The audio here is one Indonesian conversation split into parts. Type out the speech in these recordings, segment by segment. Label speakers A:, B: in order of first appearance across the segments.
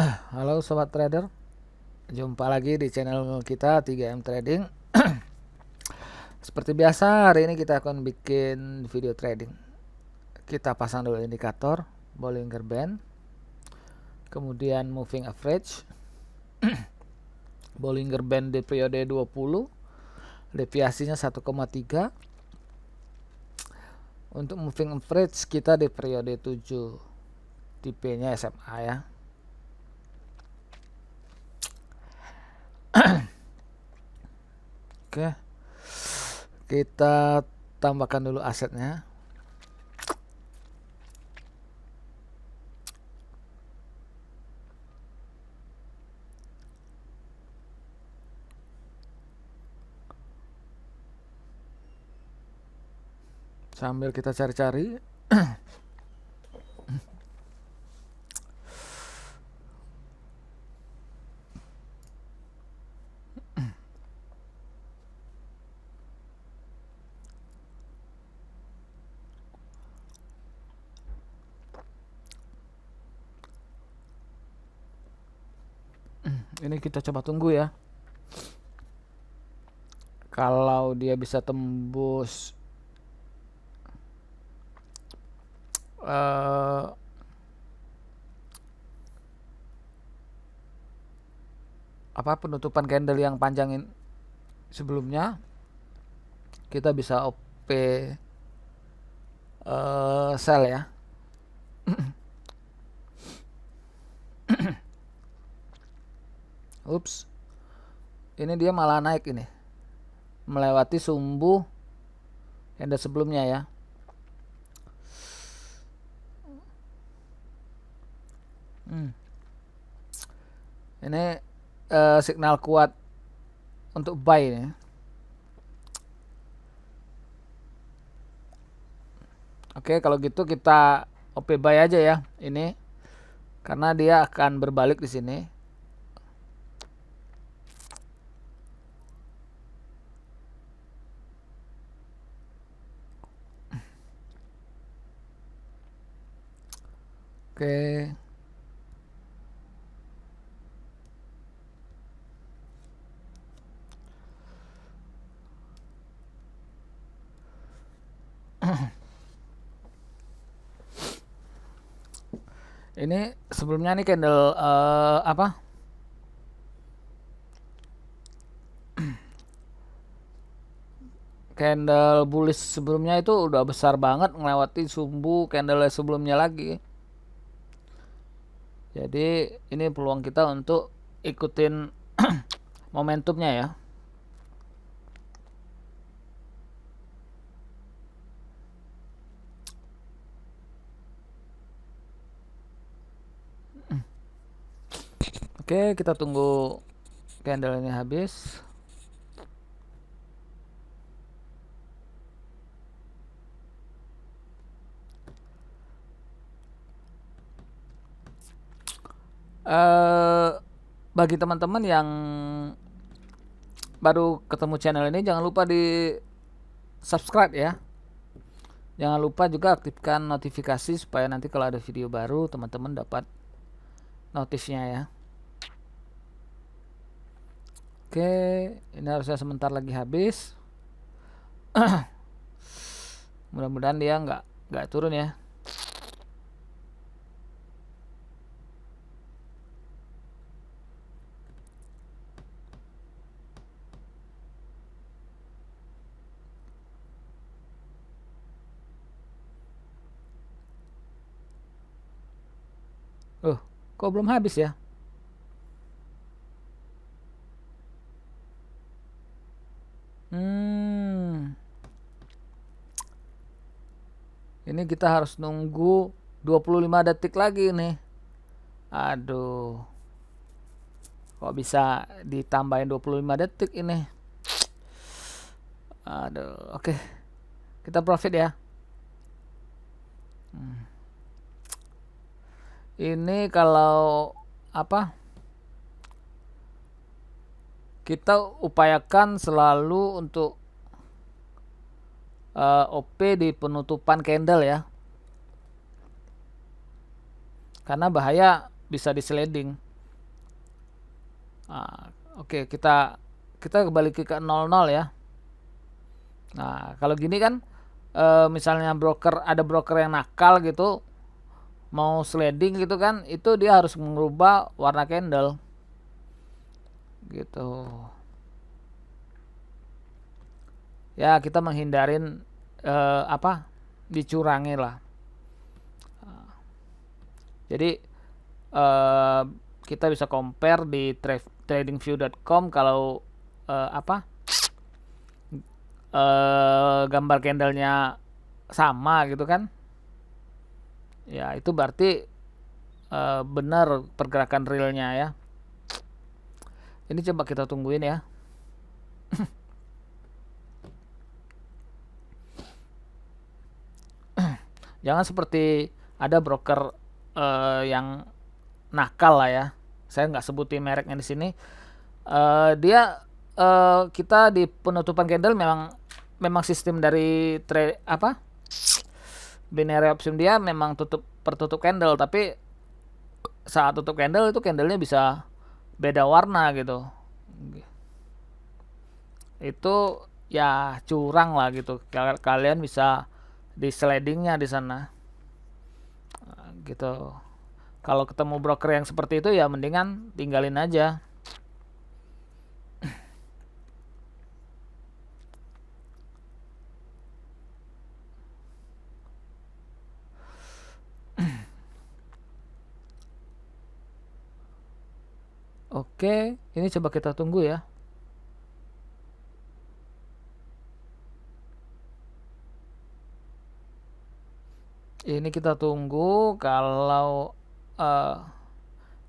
A: Halo sobat trader, jumpa lagi di channel kita 3M Trading. Seperti biasa, hari ini kita akan bikin video trading. Kita pasang dulu indikator Bollinger Band, kemudian moving average. Bollinger Band di periode 20, deviasinya 1,3. Untuk moving average kita di periode 7, tipenya SMA ya. Oke, kita tambahkan dulu asetnya. Sambil kita cari-cari. Ini kita coba tunggu ya. Kalau dia bisa tembus penutupan candle yang panjangin sebelumnya, kita bisa OP sell ya. Ups, ini dia malah naik ini, melewati sumbu candle sebelumnya ya. Ini signal kuat untuk buy ini. Oke, kalau gitu kita OP buy aja ya ini, karena dia akan berbalik di sini. Oke. Ini sebelumnya nih candle candle bullish sebelumnya itu udah besar banget, melewati sumbu candle sebelumnya lagi. Jadi ini peluang kita untuk ikutin momentumnya ya. Oke, kita tunggu candle ini habis. Bagi teman-teman yang baru ketemu channel ini, jangan lupa di subscribe ya. Jangan lupa juga aktifkan notifikasi supaya nanti kalau ada video baru teman-teman dapat notifnya ya. Oke, ini harusnya sebentar lagi habis. Mudah-mudahan dia nggak turun ya. Kok belum habis ya? Ini kita harus nunggu 25 detik lagi nih. Aduh. Kok bisa ditambahin 25 detik ini? Aduh, oke. Kita profit ya. Ini kalau kita upayakan selalu untuk OP di penutupan candle ya, karena bahaya bisa di sliding. Nah, oke, kita kembali ke 00 ya. Nah, kalau gini kan misalnya ada broker yang nakal gitu, mau sliding gitu kan, itu dia harus mengubah warna candle gitu. Ya, kita menghindarin dicurangi lah. Jadi eh, kita bisa compare di tradingview.com kalau eh, apa gambar candlenya sama gitu kan, ya itu berarti benar pergerakan realnya ya. Ini coba kita tungguin ya. Jangan seperti ada broker yang nakal lah ya. Saya nggak sebutin mereknya di sini. Dia kita di penutupan candle memang sistem dari binary option dia memang pertutup candle, tapi saat tutup candle itu candlenya bisa beda warna gitu. Itu ya curang lah gitu. Kalian bisa di slidingnya di sana gitu. Kalau ketemu broker yang seperti itu ya mendingan tinggalin aja. Oke, ini coba kita tunggu ya. Ini kita tunggu kalau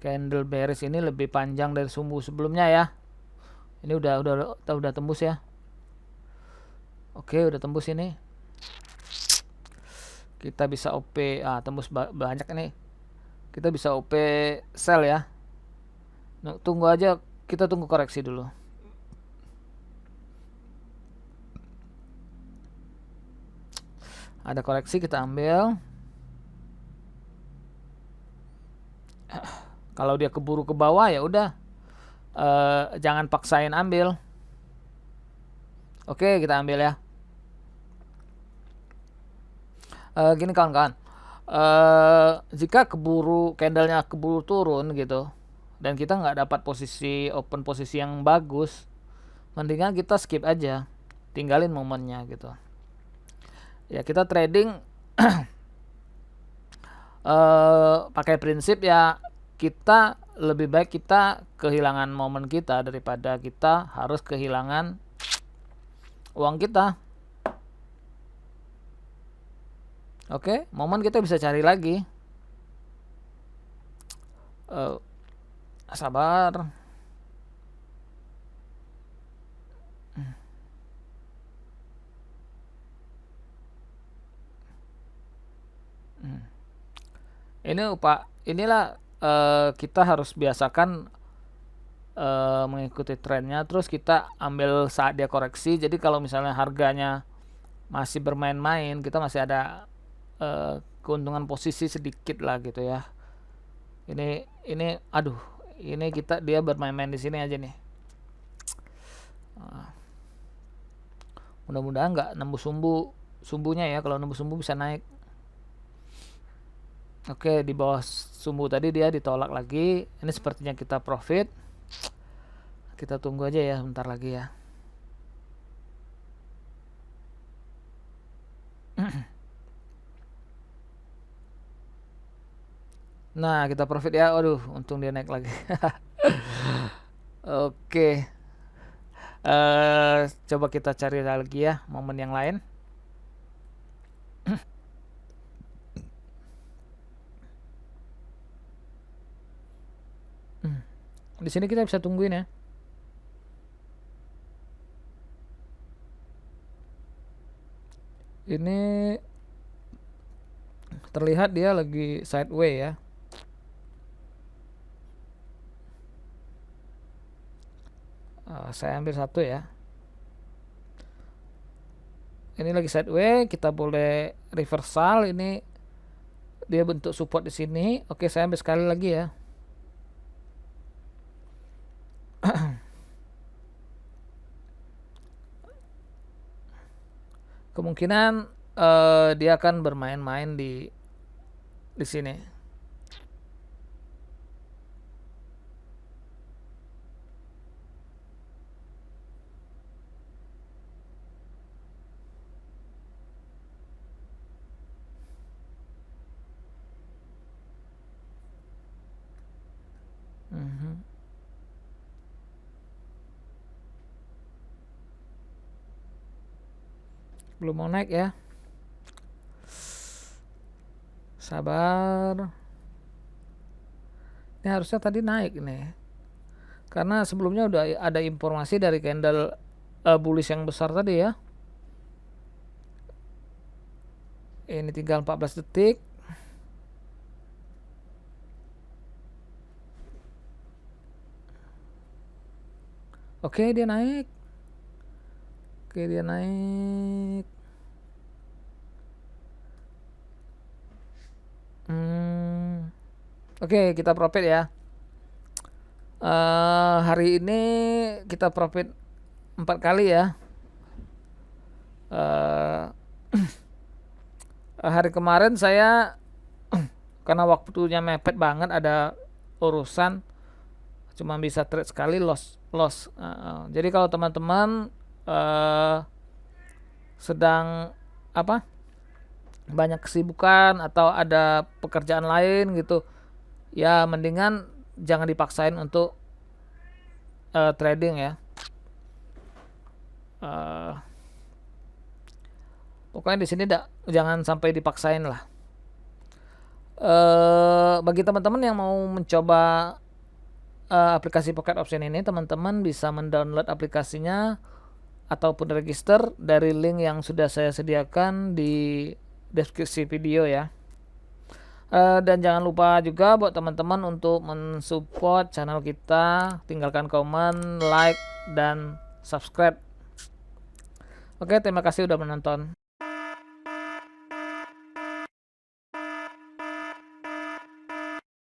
A: candle bearish ini lebih panjang dari sumbu sebelumnya ya. Ini udah tembus ya. Oke, udah tembus ini. Kita bisa OP tembus banyak ini. Kita bisa OP sell ya. Nah, tunggu aja, kita tunggu koreksi dulu. Ada koreksi kita ambil. Kalau dia keburu ke bawah ya udah, jangan paksain ambil. Oke, kita ambil ya. Gini kawan-kawan, jika candlenya keburu turun gitu, dan kita nggak dapat open posisi yang bagus, mendingan kita skip aja, tinggalin momennya gitu. Ya kita trading pakai prinsip ya, kita lebih baik kita kehilangan momen kita daripada kita harus kehilangan uang kita. Oke, momen kita bisa cari lagi. Sabar. Inilah kita harus biasakan mengikuti trennya, terus kita ambil saat dia koreksi. Jadi kalau misalnya harganya masih bermain-main, kita masih ada keuntungan posisi sedikit lah gitu ya. Ini aduh, ini dia bermain-main di sini aja nih. Mudah-mudahan nggak nembus sumbunya ya. Kalau nembus sumbu bisa naik. Oke, di bawah sumbu tadi dia ditolak lagi. Ini sepertinya kita profit. Kita tunggu aja ya bentar lagi ya. Nah, kita profit ya. Waduh, untung dia naik lagi. Oke. Coba kita cari lagi ya momen yang lain. Di sini kita bisa tungguin ya. Ini terlihat dia lagi sideways ya. Saya ambil satu ya. Ini lagi sideways, kita boleh reversal. Ini dia bentuk support di sini. Oke, saya ambil sekali lagi ya. kemungkinan dia akan bermain-main di sini. Belum mau naik ya, sabar. Ini harusnya tadi naik nih, karena sebelumnya udah ada informasi dari candle bullish yang besar tadi ya. Ini tinggal 14 detik. Oke, dia naik. Oke, dia naik. Oke, kita profit ya. Hari ini kita profit 4 kali ya. Hari kemarin saya karena waktunya mepet banget, ada urusan, cuma bisa trade sekali, loss. Jadi kalau teman-teman sedang banyak kesibukan atau ada pekerjaan lain gitu, ya mendingan jangan dipaksain untuk trading ya. Pokoknya di sini jangan sampai dipaksain lah. Bagi teman-teman yang mau mencoba aplikasi Pocket Option ini, teman-teman bisa mendownload aplikasinya ataupun register dari link yang sudah saya sediakan di deskripsi video ya. Dan jangan lupa juga buat teman-teman untuk mensupport channel kita, tinggalkan komen, like, dan subscribe. Oke, terima kasih udah menonton.